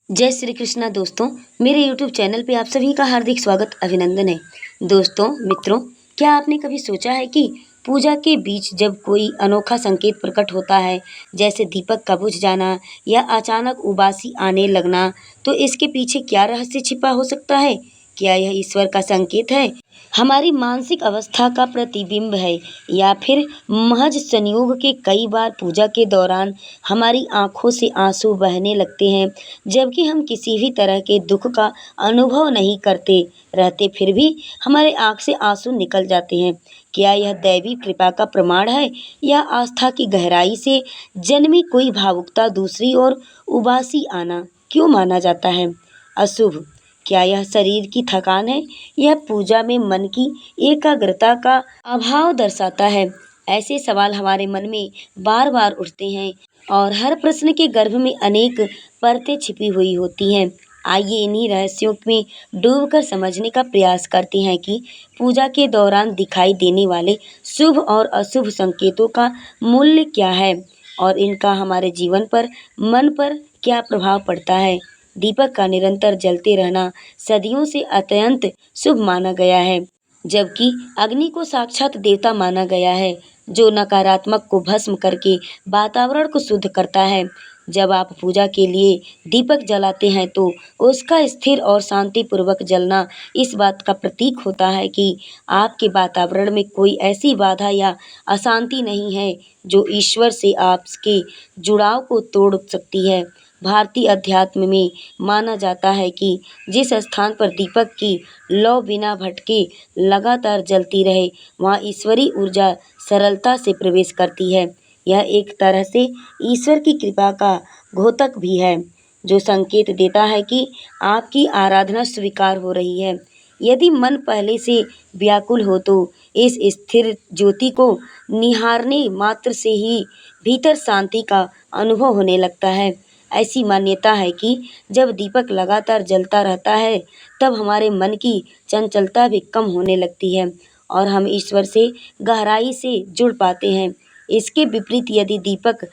जय श्री कृष्णा दोस्तों, मेरे YouTube चैनल पे आप सभी का हार्दिक स्वागत अभिनंदन है। दोस्तों मित्रों, क्या आपने कभी सोचा है कि पूजा के बीच जब कोई अनोखा संकेत प्रकट होता है, जैसे दीपक का बुझ जाना या अचानक उबासी आने लगना, तो इसके पीछे क्या रहस्य छिपा हो सकता है? क्या यह ईश्वर का संकेत है, हमारी मानसिक अवस्था का प्रतिबिंब है, या फिर महज संयोग के? कई बार पूजा के दौरान हमारी आंखों से आंसू बहने लगते हैं, जबकि हम किसी भी तरह के दुख का अनुभव नहीं करते रहते, फिर भी हमारे आंख से आंसू निकल जाते हैं। क्या यह दैवी कृपा का प्रमाण है, या आस्था की गहराई से जन्मी कोई भावुकता? दूसरी ओर उबासी आना क्यों माना जाता है अशुभ? क्या यह शरीर की थकान है, या पूजा में मन की एकाग्रता का अभाव दर्शाता है? ऐसे सवाल हमारे मन में बार बार उठते हैं, और हर प्रश्न के गर्भ में अनेक परतें छिपी हुई होती हैं। आइए इन्हीं रहस्यों में डूबकर समझने का प्रयास करते हैं कि पूजा के दौरान दिखाई देने वाले शुभ और अशुभ संकेतों का मूल्य क्या है, और इनका हमारे जीवन पर, मन पर क्या प्रभाव पड़ता है। दीपक का निरंतर जलते रहना सदियों से अत्यंत शुभ माना गया है, जबकि अग्नि को साक्षात देवता माना गया है, जो नकारात्मक को भस्म करके वातावरण को शुद्ध करता है। जब आप पूजा के लिए दीपक जलाते हैं, तो उसका स्थिर और शांतिपूर्वक जलना इस बात का प्रतीक होता है कि आपके वातावरण में कोई ऐसी बाधा या अशांति नहीं है जो ईश्वर से आपके जुड़ाव को तोड़ सकती है। भारतीय अध्यात्म में माना जाता है कि जिस स्थान पर दीपक की लौ बिना भटके लगातार जलती रहे, वहाँ ईश्वरीय ऊर्जा सरलता से प्रवेश करती है। यह एक तरह से ईश्वर की कृपा का द्योतक भी है, जो संकेत देता है कि आपकी आराधना स्वीकार हो रही है। यदि मन पहले से व्याकुल हो, तो इस स्थिर ज्योति को निहारने मात्र से ही भीतर शांति का अनुभव होने लगता है। ऐसी मान्यता है कि जब दीपक लगातार जलता रहता है, तब हमारे मन की चंचलता भी कम होने लगती है, और हम ईश्वर से गहराई से जुड़ पाते हैं। इसके विपरीत यदि दीपक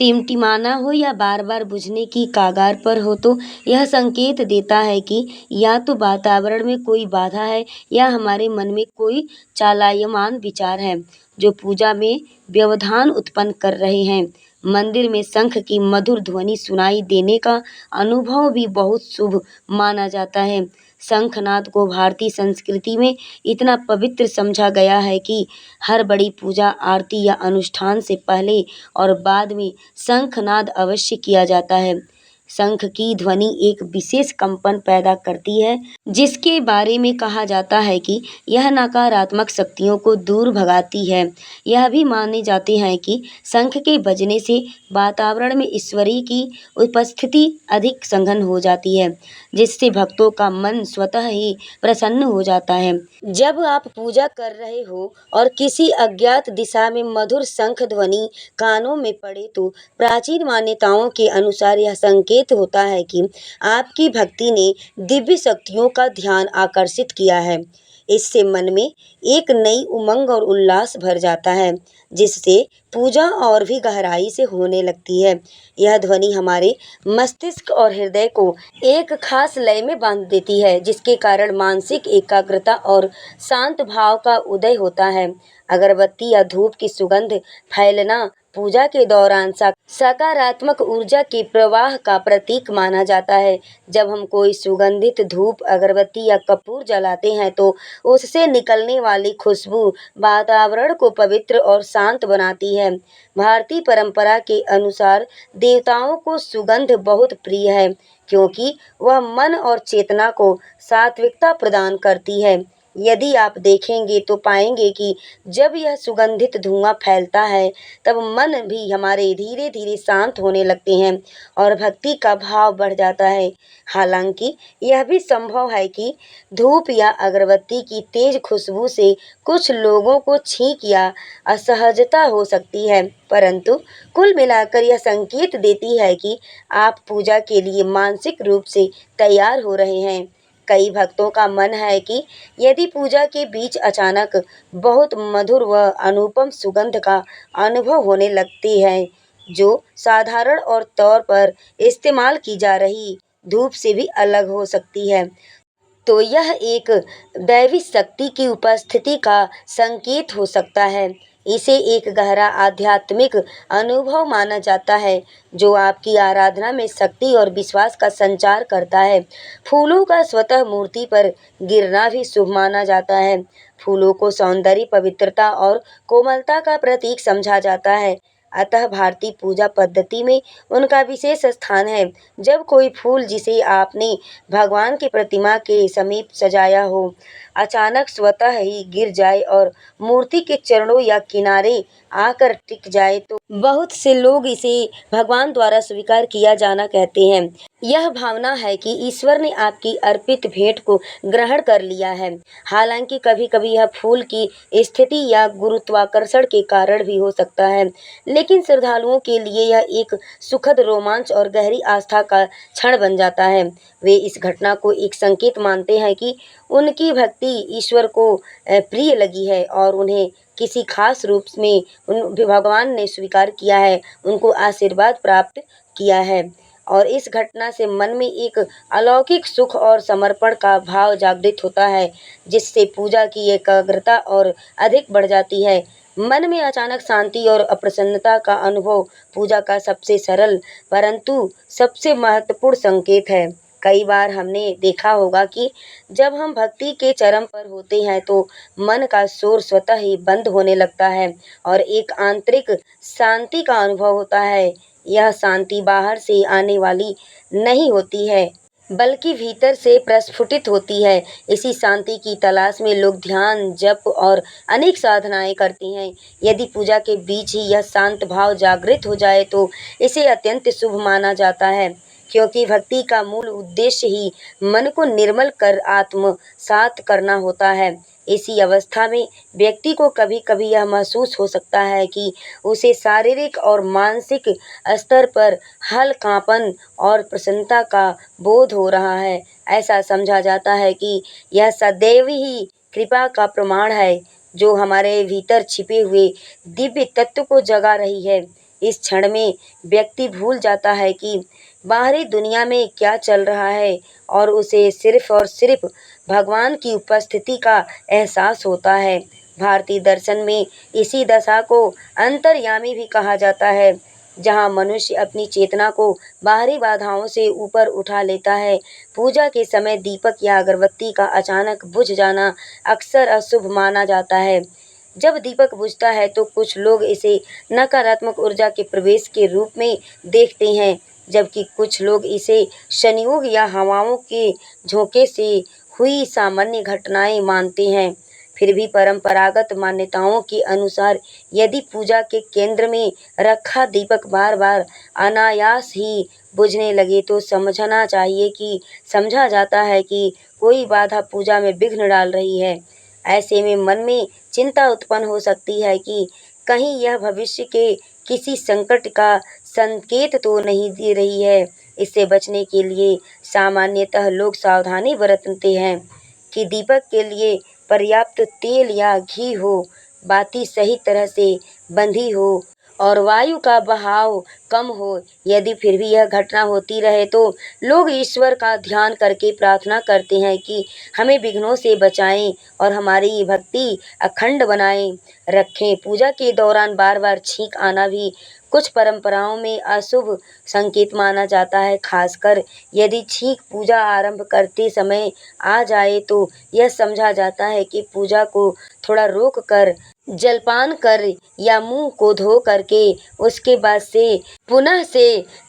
टिमटिमाना हो या बार बार बुझने की कगार पर हो, तो यह संकेत देता है कि या तो वातावरण में कोई बाधा है, या हमारे मन में कोई चालायमान विचार है, जो पूजा में व्यवधान उत्पन्न कर रहे हैं। मंदिर में शंख की मधुर ध्वनि सुनाई देने का अनुभव भी बहुत शुभ माना जाता है। शंखनाद को भारतीय संस्कृति में इतना पवित्र समझा गया है कि हर बड़ी पूजा, आरती या अनुष्ठान से पहले और बाद में शंखनाद अवश्य किया जाता है। शंख की ध्वनि एक विशेष कंपन पैदा करती है, जिसके बारे में कहा जाता है कि यह नकारात्मक शक्तियों को दूर भगाती है। यह भी माने जाते हैं कि शंख के बजने से वातावरण में ईश्वरी की उपस्थिति अधिक सघन हो जाती है, जिससे भक्तों का मन स्वतः ही प्रसन्न हो जाता है। जब आप पूजा कर रहे हो और किसी अज्ञात दिशा में मधुर शंख ध्वनि कानों में पड़े, तो प्राचीन मान्यताओं के अनुसार यह संकेत होता है कि आपकी भक्ति ने दिव्य शक्तियों का ध्यान आकर्षित किया है। इससे मन में एक नई उमंग और उल्लास भर जाता है, जिससे पूजा और भी गहराई से होने लगती है। यह ध्वनि हमारे मस्तिष्क और हृदय को एक खास लय में बांध देती है, जिसके कारण मानसिक एकाग्रता और शांत भाव का उदय होता है। अगरबत्ती या धूप की सुगंध फैलना पूजा के दौरान सकारात्मक ऊर्जा के प्रवाह का प्रतीक माना जाता है। जब हम कोई सुगंधित धूप, अगरबत्ती या कपूर जलाते हैं, तो उससे निकलने वाली खुशबू वातावरण को पवित्र और शांत बनाती है। भारतीय परंपरा के अनुसार देवताओं को सुगंध बहुत प्रिय है, क्योंकि वह मन और चेतना को सात्विकता प्रदान करती है। यदि आप देखेंगे तो पाएंगे कि जब यह सुगंधित धुआं फैलता है, तब मन भी हमारे धीरे धीरे शांत होने लगते हैं, और भक्ति का भाव बढ़ जाता है। हालांकि यह भी संभव है कि धूप या अगरबत्ती की तेज खुशबू से कुछ लोगों को छींक या असहजता हो सकती है, परंतु कुल मिलाकर यह संकेत देती है कि आप पूजा के लिए मानसिक रूप से तैयार हो रहे हैं। कई भक्तों का मन है कि यदि पूजा के बीच अचानक बहुत मधुर व अनुपम सुगंध का अनुभव होने लगती है, जो साधारण और तौर पर इस्तेमाल की जा रही धूप से भी अलग हो सकती है। तो यह एक दैवी शक्ति की उपस्थिति का संकेत हो सकता है। इसे एक गहरा आध्यात्मिक अनुभव माना जाता है जो आपकी आराधना में शक्ति और विश्वास का संचार करता है। फूलों का स्वतः मूर्ति पर गिरना भी शुभ माना जाता है। फूलों को सौंदर्य, पवित्रता और कोमलता का प्रतीक समझा जाता है। अतः भारतीय पूजा पद्धति में उनका विशेष स्थान है। जब कोई फूल जिसे आपने भगवान की प्रतिमा के समीप सजाया हो, अचानक स्वतः ही गिर जाए और मूर्ति के चरणों या किनारे आकर टिक जाए तो बहुत से लोग इसे भगवान द्वारा स्वीकार किया जाना कहते हैं। यह भावना है कि ईश्वर ने आपकी अर्पित भेंट को ग्रहण कर लिया है। हालांकि कभी-कभी यह फूल की स्थिति या गुरुत्वाकर्षण के कारण भी हो सकता है, लेकिन श्रद्धालुओं के लिए यह एक सुखद रोमांच और गहरी आस्था का क्षण बन जाता है। वे इस घटना को एक संकेत मानते हैं कि उनकी भक्ति ईश्वर को प्रिय लगी है और उन्हें किसी खास रूप में उन भगवान ने स्वीकार किया है, उनको आशीर्वाद प्राप्त किया है। और इस घटना से मन में एक अलौकिक सुख और समर्पण का भाव जागृत होता है, जिससे पूजा की एकाग्रता और अधिक बढ़ जाती है। मन में अचानक शांति और अप्रसन्नता का अनुभव पूजा का सबसे सरल परंतु सबसे महत्वपूर्ण संकेत है। कई बार हमने देखा होगा कि जब हम भक्ति के चरम पर होते हैं तो मन का शोर स्वतः ही बंद होने लगता है और एक आंतरिक शांति का अनुभव होता है। यह शांति बाहर से आने वाली नहीं होती है, बल्कि भीतर से प्रस्फुटित होती है। इसी शांति की तलाश में लोग ध्यान, जप और अनेक साधनाएं करते हैं। यदि पूजा के बीच ही यह शांत भाव जागृत हो जाए तो इसे अत्यंत शुभ माना जाता है, क्योंकि भक्ति का मूल उद्देश्य ही मन को निर्मल कर आत्मसात करना होता है। इसी अवस्था में व्यक्ति को कभी-कभी यह महसूस हो सकता है कि उसे शारीरिक और मानसिक स्तर पर हल्कापन और प्रसन्नता का बोध हो रहा है। ऐसा समझा जाता है कि यह सदैव ही कृपा का प्रमाण है, जो हमारे भीतर छिपे हुए दिव्य तत्व को जगा रही है। इस क्षण में व्यक्ति भूल जाता है कि बाहरी दुनिया में क्या चल रहा है और उसे सिर्फ और सिर्फ भगवान की उपस्थिति का एहसास होता है। भारतीय दर्शन में इसी दशा को अंतर्यामी भी कहा जाता है, जहाँ मनुष्य अपनी चेतना को बाहरी बाधाओं से ऊपर उठा लेता है। पूजा के समय दीपक या अगरबत्ती का अचानक बुझ जाना अक्सर अशुभ माना जाता है। जब दीपक बुझता है तो कुछ लोग इसे नकारात्मक ऊर्जा के प्रवेश के रूप में देखते हैं, जबकि कुछ लोग इसे संयोग या हवाओं के झोंके से हुई सामान्य घटनाएं मानते हैं। फिर भी परंपरागत मान्यताओं के अनुसार यदि पूजा के केंद्र में रखा दीपक बार बार अनायास ही बुझने लगे तो समझा जाता है कि कोई बाधा पूजा में विघ्न डाल रही है। ऐसे में मन में चिंता उत्पन्न हो सकती है कि कहीं यह भविष्य के किसी संकट का संकेत तो नहीं दे रही है। इससे बचने के लिए सामान्यतः लोग सावधानी बरतते हैं कि दीपक के लिए पर्याप्त तेल या घी हो, बाती सही तरह से बंधी हो और वायु का बहाव कम हो। यदि फिर भी यह घटना होती रहे तो लोग ईश्वर का ध्यान करके प्रार्थना करते हैं कि हमें विघ्नों से बचाएं और हमारी भक्ति अखंड बनाए रखें। पूजा के दौरान बार बार छींक आना भी कुछ परंपराओं में अशुभ संकेत माना जाता है। खासकर यदि छींक पूजा आरंभ करते समय आ जाए तो यह समझा जाता है कि पूजा को थोड़ा रोक कर जलपान कर या मुंह को धो करके उसके बाद से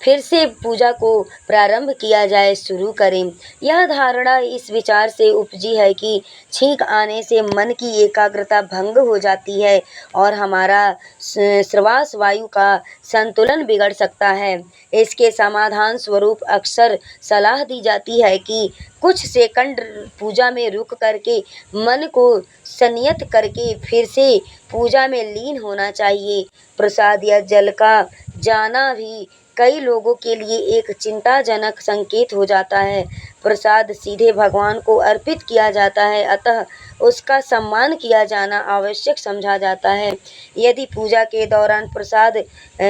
फिर से पूजा को प्रारंभ किया जाए, शुरू करें। यह धारणा इस विचार से उपजी है कि छींक आने से मन की एकाग्रता भंग हो जाती है और हमारा श्वास वायु का संतुलन बिगड़ सकता है। इसके समाधान स्वरूप अक्सर सलाह दी जाती है कि कुछ सेकंड पूजा में रुक करके मन को संयत करके फिर से पूजा में लीन होना चाहिए। प्रसाद या जल का जाना भी कई लोगों के लिए एक चिंताजनक संकेत हो जाता है। प्रसाद सीधे भगवान को अर्पित किया जाता है, अतः उसका सम्मान किया जाना आवश्यक समझा जाता है। यदि पूजा के दौरान प्रसाद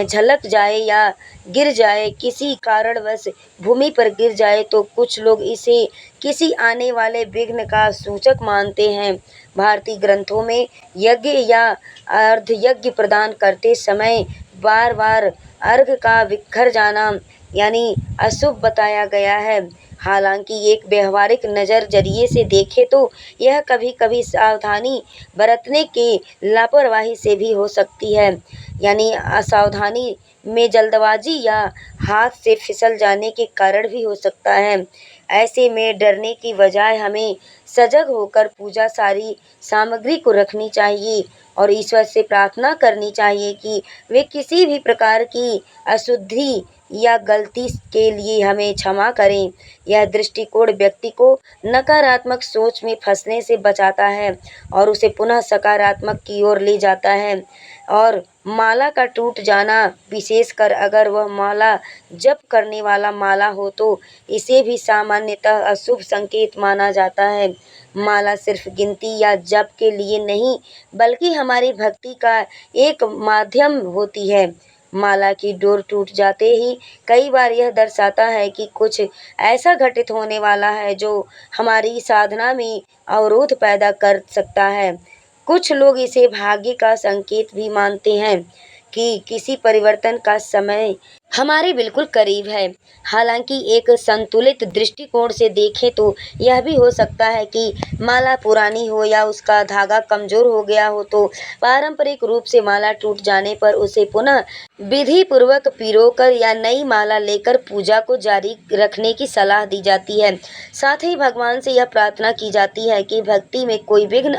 झलक जाए या गिर जाए, किसी कारणवश भूमि पर गिर जाए, तो कुछ लोग इसे किसी आने वाले विघ्न का सूचक मानते हैं। भारतीय ग्रंथों में यज्ञ या अर्धयज्ञ प्रदान करते समय बार बार अर्घ का बिखर जाना यानी अशुभ बताया गया है। हालांकि एक व्यवहारिक नज़र जरिए से देखें तो यह कभी कभी सावधानी बरतने के लापरवाही से भी हो सकती है, यानी असावधानी में जल्दबाजी या हाथ से फिसल जाने के कारण भी हो सकता है। ऐसे में डरने की बजाय हमें सजग होकर पूजा सारी सामग्री को रखनी चाहिए और ईश्वर से प्रार्थना करनी चाहिए कि वे किसी भी प्रकार की अशुद्धि या गलती के लिए हमें क्षमा करें। यह दृष्टिकोण व्यक्ति को नकारात्मक सोच में फंसने से बचाता है और उसे पुनः सकारात्मक की ओर ले जाता है। और माला का टूट जाना, विशेषकर अगर वह माला जप करने वाला माला हो, तो इसे भी सामान्यतः अशुभ संकेत माना जाता है। माला सिर्फ गिनती या जप के लिए नहीं, बल्कि हमारी भक्ति का एक माध्यम होती है। माला की डोर टूट जाते ही कई बार यह दर्शाता है कि कुछ ऐसा घटित होने वाला है जो हमारी साधना में अवरोध पैदा कर सकता है। कुछ लोग इसे भाग्य का संकेत भी मानते हैं कि किसी परिवर्तन का समय हमारे बिल्कुल करीब है। हालांकि एक संतुलित दृष्टिकोण से देखें तो यह भी हो सकता है कि माला पुरानी हो या उसका धागा कमजोर हो गया हो, तो पारंपरिक रूप से माला टूट जाने पर उसे पुनः विधि पूर्वक पिरोकर या नई माला लेकर पूजा को जारी रखने की सलाह दी जाती है। साथ ही भगवान से यह प्रार्थना की जाती है कि भक्ति में कोई विघ्न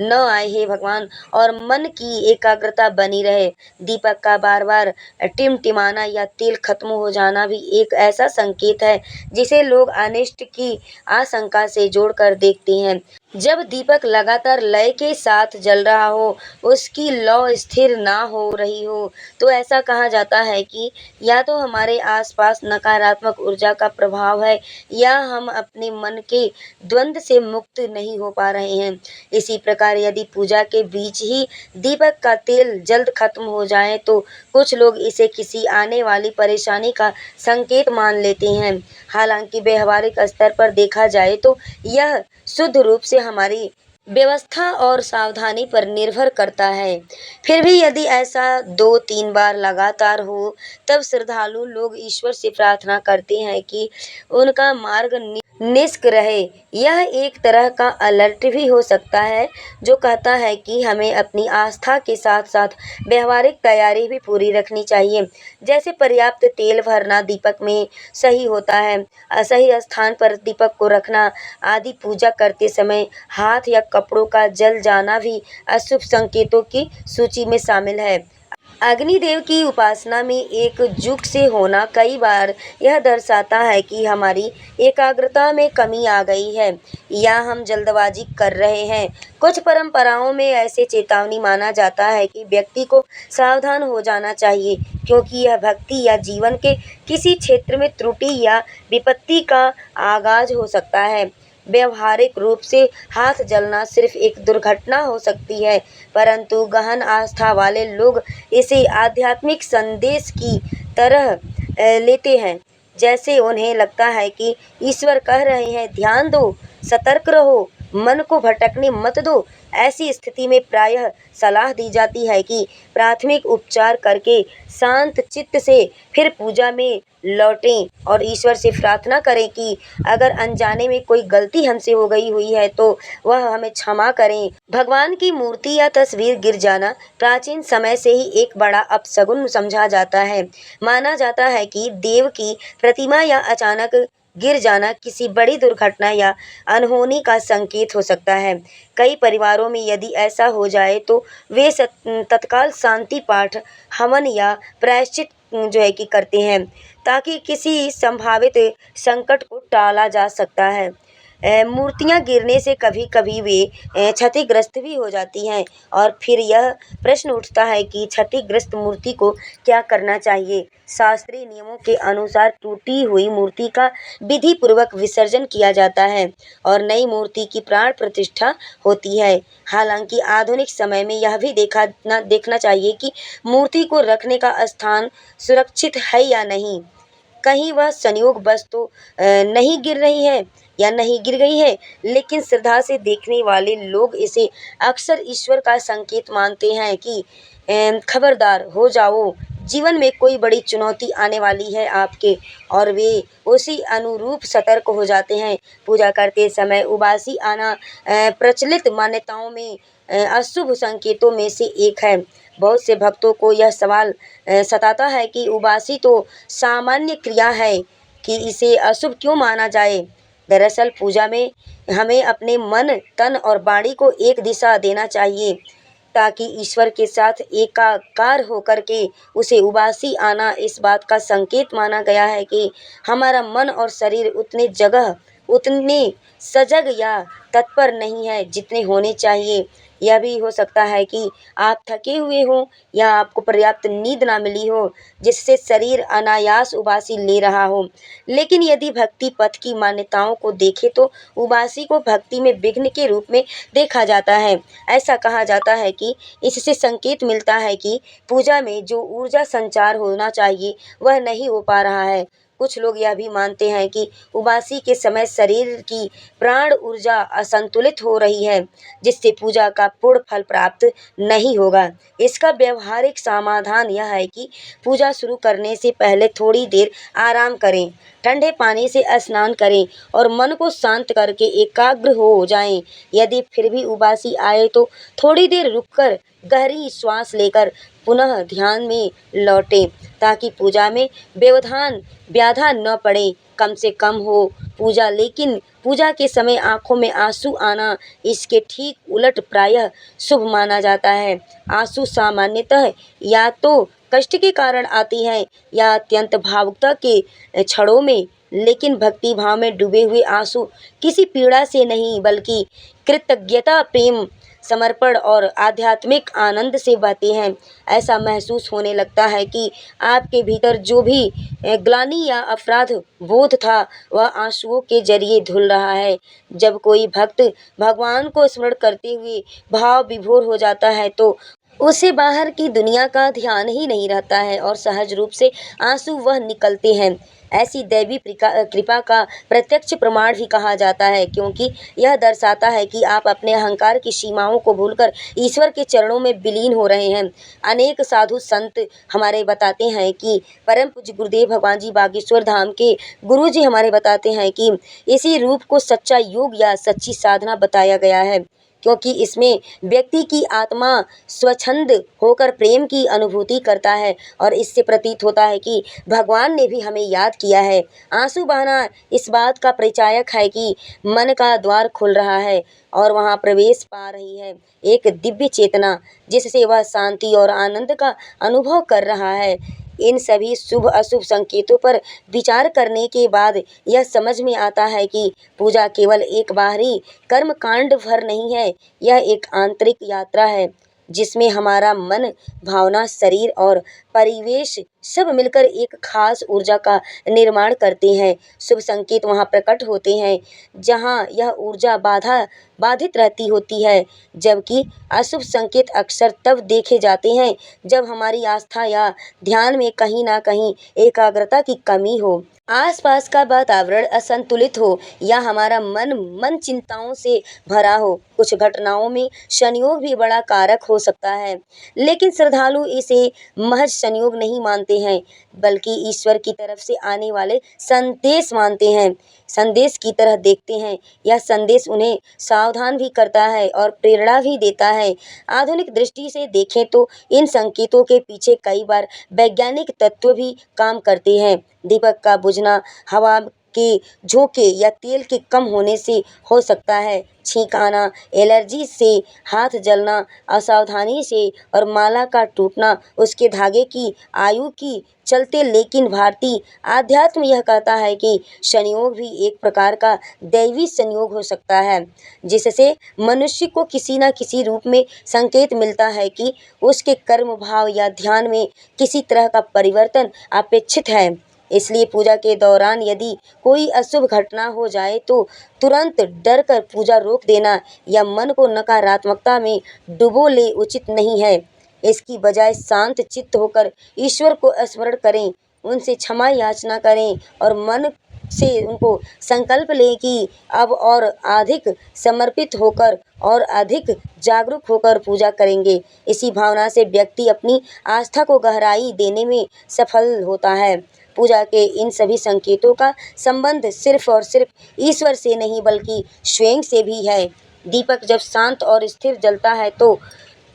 न आए, हे भगवान, और मन की एकाग्रता बनी रहे। दीपक का बार बार टिमटिमाना या तेल खत्म हो जाना भी एक ऐसा संकेत है जिसे लोग अनिष्ट की आशंका से जोड़कर देखते हैं। जब दीपक लगातार लय के साथ जल रहा हो, उसकी लौ स्थिर ना हो रही हो, तो ऐसा कहा जाता है कि या तो हमारे आसपास नकारात्मक ऊर्जा का प्रभाव है या हम अपने मन के द्वंद्व से मुक्त नहीं हो पा रहे हैं। इसी प्रकार यदि पूजा के बीच ही दीपक का तेल जल्द खत्म हो जाए, तो कुछ लोग इसे किसी आने वाली परेशानी का संकेत मान लेते हैं। हालांकि व्यवहारिक स्तर पर देखा जाए तो यह शुद्ध रूप से हमारी व्यवस्था और सावधानी पर निर्भर करता है। फिर भी यदि ऐसा 2-3 बार लगातार हो, तब श्रद्धालु लोग ईश्वर से प्रार्थना करते हैं कि उनका मार्ग निष्क रहे। यह एक तरह का अलर्ट भी हो सकता है जो कहता है कि हमें अपनी आस्था के साथ साथ व्यवहारिक तैयारी भी पूरी रखनी चाहिए, जैसे पर्याप्त तेल भरना दीपक में सही होता है, सही स्थान पर दीपक को रखना आदि। पूजा करते समय हाथ या कपड़ों का जल जाना भी अशुभ संकेतों की सूची में शामिल है। अग्निदेव की उपासना में एकजुट से होना कई बार यह दर्शाता है कि हमारी एकाग्रता में कमी आ गई है या हम जल्दबाजी कर रहे हैं। कुछ परंपराओं में ऐसे चेतावनी माना जाता है कि व्यक्ति को सावधान हो जाना चाहिए, क्योंकि यह भक्ति या जीवन के किसी क्षेत्र में त्रुटि या विपत्ति का आगाज हो सकता है। व्यवहारिक रूप से हाथ जलना सिर्फ एक दुर्घटना हो सकती है, परंतु गहन आस्था वाले लोग इसे आध्यात्मिक संदेश की तरह लेते हैं, जैसे उन्हें लगता है कि ईश्वर कह रहे हैं, ध्यान दो, सतर्क रहो, मन को भटकने मत दो। ऐसी स्थिति में प्रायः सलाह दी जाती है कि प्राथमिक उपचार करके शांत चित्त से फिर पूजा में लौटें और ईश्वर से प्रार्थना करें कि अगर अनजाने में कोई गलती हमसे हो गई हुई है तो वह हमें क्षमा करें। भगवान की मूर्ति या तस्वीर गिर जाना प्राचीन समय से ही एक बड़ा अपशगुन समझा जाता है। माना जाता है कि देव की प्रतिमा या अचानक गिर जाना किसी बड़ी दुर्घटना या अनहोनी का संकेत हो सकता है। कई परिवारों में यदि ऐसा हो जाए तो वे तत्काल शांति पाठ, हवन या प्रायश्चित जो है कि करते हैं, ताकि किसी संभावित संकट को टाला जा सकता है। मूर्तियाँ गिरने से कभी कभी वे क्षतिग्रस्त भी हो जाती हैं और फिर यह प्रश्न उठता है कि क्षतिग्रस्त मूर्ति को क्या करना चाहिए। शास्त्रीय नियमों के अनुसार टूटी हुई मूर्ति का विधि पूर्वक विसर्जन किया जाता है और नई मूर्ति की प्राण प्रतिष्ठा होती है। हालांकि आधुनिक समय में यह भी देखना चाहिए कि मूर्ति को रखने का स्थान सुरक्षित है या नहीं। कहीं वह संयोगवश तो नहीं गिर रही है या नहीं गिर गई है, लेकिन श्रद्धा से देखने वाले लोग इसे अक्सर ईश्वर का संकेत मानते हैं कि खबरदार हो जाओ, जीवन में कोई बड़ी चुनौती आने वाली है आपके, और वे उसी अनुरूप सतर्क हो जाते हैं। पूजा करते समय उबासी आना प्रचलित मान्यताओं में अशुभ संकेतों में से एक है। बहुत से भक्तों को यह सवाल सताता है कि उबासी तो सामान्य क्रिया है, कि इसे अशुभ क्यों माना जाए। दरअसल पूजा में हमें अपने मन, तन और वाणी को एक दिशा देना चाहिए, ताकि ईश्वर के साथ एकाकार होकर के उसे उबासी आना इस बात का संकेत माना गया है कि हमारा मन और शरीर उतने सजग या तत्पर नहीं है जितने होने चाहिए। यह भी हो सकता है कि आप थके हुए हों या आपको पर्याप्त नींद ना मिली हो, जिससे शरीर अनायास उबासी ले रहा हो। लेकिन यदि भक्ति पथ की मान्यताओं को देखें तो उबासी को भक्ति में विघ्न के रूप में देखा जाता है। ऐसा कहा जाता है कि इससे संकेत मिलता है कि पूजा में जो ऊर्जा संचार होना चाहिए वह नहीं हो पा रहा है। कुछ लोग यह भी मानते हैं कि उबासी के समय शरीर की प्राण ऊर्जा असंतुलित हो रही है, जिससे पूजा का पूर्ण फल प्राप्त नहीं होगा। इसका व्यवहारिक समाधान यह है कि पूजा शुरू करने से पहले थोड़ी देर आराम करें, ठंडे पानी से स्नान करें और मन को शांत करके एकाग्र हो जाएं। यदि फिर भी उबासी आए तो थोड़ी देर रुककर गहरी श्वास लेकर पुनः ध्यान में लौटें, ताकि पूजा में बाधा न पड़े। कम से कम हो पूजा, लेकिन पूजा के समय आंखों में आंसू आना इसके ठीक उलट प्रायः शुभ माना जाता है। आंसू सामान्यतः या तो कष्ट के कारण आती हैं या अत्यंत भावुकता के क्षणों में, लेकिन भक्ति भाव में डूबे हुए आंसू किसी पीड़ा से नहीं बल्कि कृतज्ञता, प्रेम, समर्पण और आध्यात्मिक आनंद से बहते हैं। ऐसा महसूस होने लगता है कि आपके भीतर जो भी ग्लानि या अपराध बोध था वह आंसुओं के जरिए धुल रहा है। जब कोई भक्त भगवान को स्मरण करते हुए भाव विभोर हो जाता है तो उसे बाहर की दुनिया का ध्यान ही नहीं रहता है और सहज रूप से आंसू वह निकलते हैं। ऐसी दैवी कृपा का प्रत्यक्ष प्रमाण भी कहा जाता है, क्योंकि यह दर्शाता है कि आप अपने अहंकार की सीमाओं को भूलकर ईश्वर के चरणों में विलीन हो रहे हैं। अनेक साधु संत हमारे बताते हैं कि परम पूज्य गुरुदेव भगवान जी बागेश्वर धाम के गुरु जी हमारे बताते हैं कि इसी रूप को सच्चा योग या सच्ची साधना बताया गया है, क्योंकि इसमें व्यक्ति की आत्मा स्वच्छंद होकर प्रेम की अनुभूति करता है और इससे प्रतीत होता है कि भगवान ने भी हमें याद किया है। आंसू बहाना इस बात का परिचायक है कि मन का द्वार खुल रहा है और वहां प्रवेश पा रही है एक दिव्य चेतना, जिससे वह शांति और आनंद का अनुभव कर रहा है। इन सभी शुभ अशुभ संकेतों पर विचार करने के बाद यह समझ में आता है कि पूजा केवल एक बाहरी कर्म कांड भर नहीं है, यह एक आंतरिक यात्रा है जिसमें हमारा मन, भावना, शरीर और परिवेश सब मिलकर एक खास ऊर्जा का निर्माण करते हैं। शुभ संकेत वहाँ प्रकट होते हैं जहाँ यह ऊर्जा बाधित रहती होती है, जबकि अशुभ संकेत अक्सर तब देखे जाते हैं जब हमारी आस्था या ध्यान में कहीं ना कहीं एकाग्रता की कमी हो, आसपास का वातावरण असंतुलित हो या हमारा मन चिंताओं से भरा हो। कुछ घटनाओं में संयोग भी बड़ा कारक हो सकता है, लेकिन श्रद्धालु इसे महज संयोग नहीं मानते हैं बल्कि ईश्वर की तरफ से आने वाले संदेश की तरह देखते हैं। यह संदेश उन्हें सावधान भी करता है और प्रेरणा भी देता है। आधुनिक दृष्टि से देखें तो इन संकेतों के पीछे कई बार वैज्ञानिक तत्व भी काम करते हैं। दीपक का बुझना, हवा के झोंके या तेल के कम होने से हो सकता है। छींक आना, एलर्जी से, हाथ जलना, असावधानी से और माला का टूटना उसके धागे की आयु की चलते। लेकिन भारतीय आध्यात्म यह कहता है कि संयोग भी एक प्रकार का दैवी संयोग हो सकता है, जिससे मनुष्य को किसी न किसी रूप में संकेत मिलता है कि उसके कर्म भाव या ध्यान में किसी तरह का परिवर्तन अपेक्षित है। इसलिए पूजा के दौरान यदि कोई अशुभ घटना हो जाए तो तुरंत डर कर पूजा रोक देना या मन को नकारात्मकता में डुबो ले उचित नहीं है। इसकी बजाय शांत चित्त होकर ईश्वर को स्मरण करें, उनसे क्षमा याचना करें और मन से उनको संकल्प लें कि अब और अधिक समर्पित होकर और अधिक जागरूक होकर पूजा करेंगे। इसी भावना से व्यक्ति अपनी आस्था को गहराई देने में सफल होता है। पूजा के इन सभी संकेतों का संबंध सिर्फ और सिर्फ ईश्वर से नहीं बल्कि स्वयं से भी है। दीपक जब शांत और स्थिर जलता है तो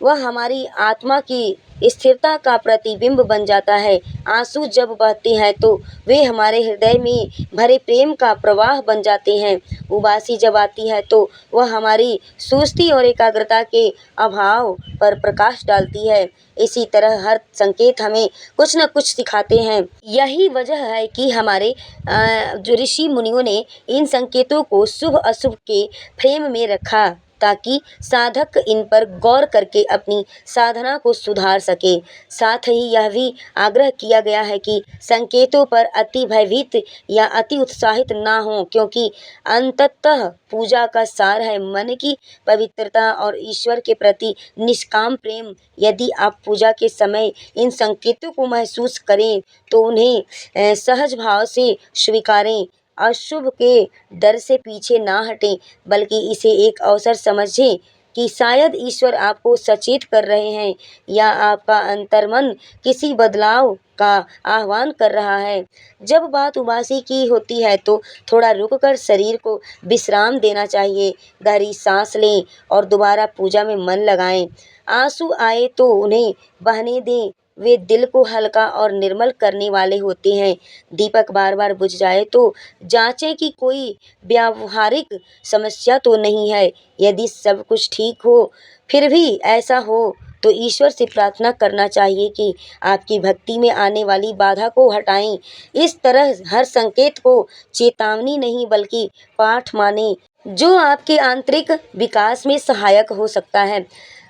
वह हमारी आत्मा की स्थिरता का प्रतिबिंब बन जाता है। आंसू जब बहते हैं तो वे हमारे हृदय में भरे प्रेम का प्रवाह बन जाते हैं। उबासी जब आती है तो वह हमारी सुस्ती और एकाग्रता के अभाव पर प्रकाश डालती है। इसी तरह हर संकेत हमें कुछ न कुछ सिखाते हैं। यही वजह है कि हमारे जो ऋषि मुनियों ने इन संकेतों को शुभ अशुभ के फ्रेम में रखा ताकि साधक इन पर गौर करके अपनी साधना को सुधार सके। साथ ही यह भी आग्रह किया गया है कि संकेतों पर अति भयभीत या अति उत्साहित ना हो, क्योंकि अंततः पूजा का सार है मन की पवित्रता और ईश्वर के प्रति निष्काम प्रेम। यदि आप पूजा के समय इन संकेतों को महसूस करें तो उन्हें सहज भाव से स्वीकारें। अशुभ के डर से पीछे ना हटें बल्कि इसे एक अवसर समझें कि शायद ईश्वर आपको सचेत कर रहे हैं या आपका अंतर्मन किसी बदलाव का आह्वान कर रहा है। जब बात उबासी की होती है तो थोड़ा रुककर शरीर को विश्राम देना चाहिए। गहरी सांस लें और दोबारा पूजा में मन लगाएं। आंसू आए तो उन्हें बहने दें, वे दिल को हल्का और निर्मल करने वाले होते हैं। दीपक बार बार बुझ जाए तो जांचें कि कोई व्यावहारिक समस्या तो नहीं है। यदि सब कुछ ठीक हो फिर भी ऐसा हो तो ईश्वर से प्रार्थना करना चाहिए कि आपकी भक्ति में आने वाली बाधा को हटाएं। इस तरह हर संकेत को चेतावनी नहीं बल्कि पाठ माने जो आपके आंतरिक विकास में सहायक हो सकता है।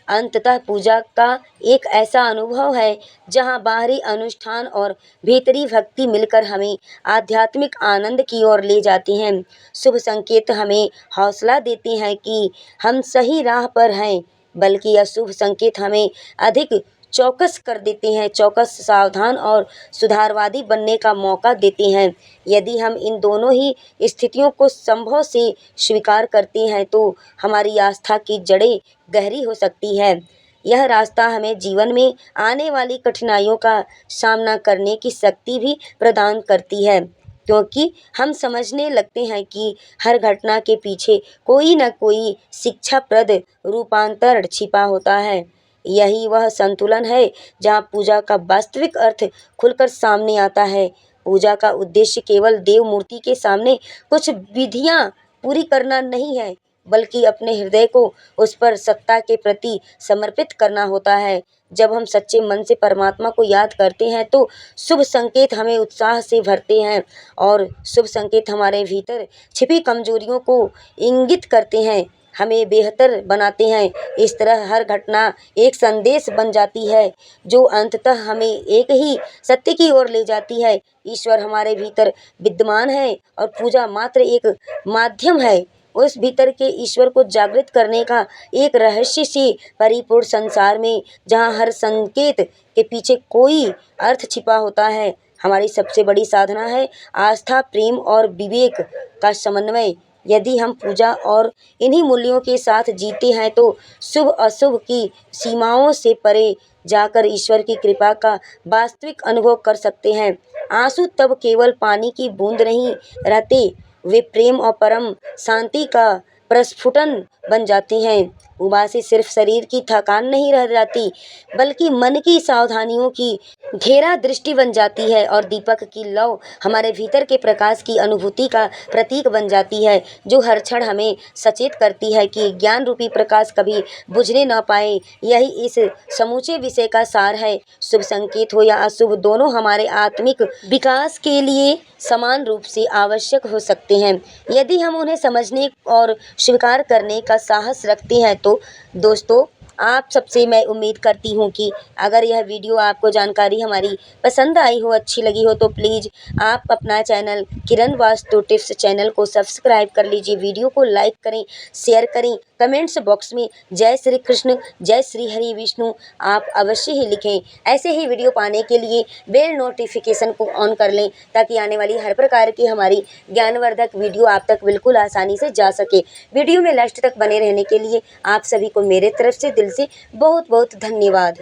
अंततः पूजा का एक ऐसा अनुभव है जहाँ बाहरी अनुष्ठान और भीतरी भक्ति मिलकर हमें आध्यात्मिक आनंद की ओर ले जाती हैं। शुभ संकेत हमें हौसला देते हैं कि हम सही राह पर हैं, बल्कि अशुभ संकेत हमें अधिक चौकस कर देते हैं, चौकस, सावधान और सुधारवादी बनने का मौका देते हैं। यदि हम इन दोनों ही स्थितियों को संभव से स्वीकार करते हैं तो हमारी आस्था की जड़ें गहरी हो सकती है। यह रास्ता हमें जीवन में आने वाली कठिनाइयों का सामना करने की शक्ति भी प्रदान करती है, क्योंकि हम समझने लगते हैं कि हर घटना के पीछे कोई न कोई शिक्षाप्रद रूपांतर छिपा होता है। यही वह संतुलन है जहाँ पूजा का वास्तविक अर्थ खुलकर सामने आता है। पूजा का उद्देश्य केवल देव मूर्ति के सामने कुछ विधियाँ पूरी करना नहीं है, बल्कि अपने हृदय को उस पर सत्ता के प्रति समर्पित करना होता है। जब हम सच्चे मन से परमात्मा को याद करते हैं तो शुभ संकेत हमें उत्साह से भरते हैं और शुभ संकेत हमारे भीतर छिपी कमजोरियों को इंगित करते हैं, हमें बेहतर बनाते हैं। इस तरह हर घटना एक संदेश बन जाती है जो अंततः हमें एक ही सत्य की ओर ले जाती है। ईश्वर हमारे भीतर विद्यमान है और पूजा मात्र एक माध्यम है उस भीतर के ईश्वर को जागृत करने का। एक रहस्य से परिपूर्ण संसार में जहाँ हर संकेत के पीछे कोई अर्थ छिपा होता है, हमारी सबसे बड़ी साधना है आस्था, प्रेम और विवेक का समन्वय। यदि हम पूजा और इन्हीं मूल्यों के साथ जीते हैं तो शुभ अशुभ की सीमाओं से परे जाकर ईश्वर की कृपा का वास्तविक अनुभव कर सकते हैं। आंसू तब केवल पानी की बूंद नहीं रहते, वे प्रेम और परम शांति का प्रस्फुटन बन जाती हैं। उबासी सिर्फ शरीर की थकान नहीं रह जाती, बल्कि मन की सावधानियों की घेरा दृष्टि बन जाती है और दीपक की लौ हमारे भीतर के प्रकाश की अनुभूति का प्रतीक बन जाती है, जो हर क्षण हमें सचेत करती है कि ज्ञान रूपी प्रकाश कभी बुझने न पाए। यही इस समूचे विषय का सार है। शुभ संकेत हो या अशुभ, दोनों हमारे आत्मिक विकास के लिए समान रूप से आवश्यक हो सकते हैं, यदि हम उन्हें समझने और स्वीकार करने का साहस रखते हैं। तो दोस्तों, आप सबसे मैं उम्मीद करती हूँ कि अगर यह वीडियो आपको जानकारी हमारी पसंद आई हो, अच्छी लगी हो, तो प्लीज़ आप अपना चैनल किरण वास्तु टिप्स चैनल को सब्सक्राइब कर लीजिए। वीडियो को लाइक करें, शेयर करें, कमेंट्स बॉक्स में जय श्री कृष्ण, जय श्री हरि विष्णु आप अवश्य ही लिखें। ऐसे ही वीडियो पाने के लिए बेल नोटिफिकेशन को ऑन कर लें, ताकि आने वाली हर प्रकार की हमारी ज्ञानवर्धक वीडियो आप तक बिल्कुल आसानी से जा सके। वीडियो में लास्ट तक बने रहने के लिए आप सभी को मेरे तरफ से दिल से बहुत बहुत धन्यवाद।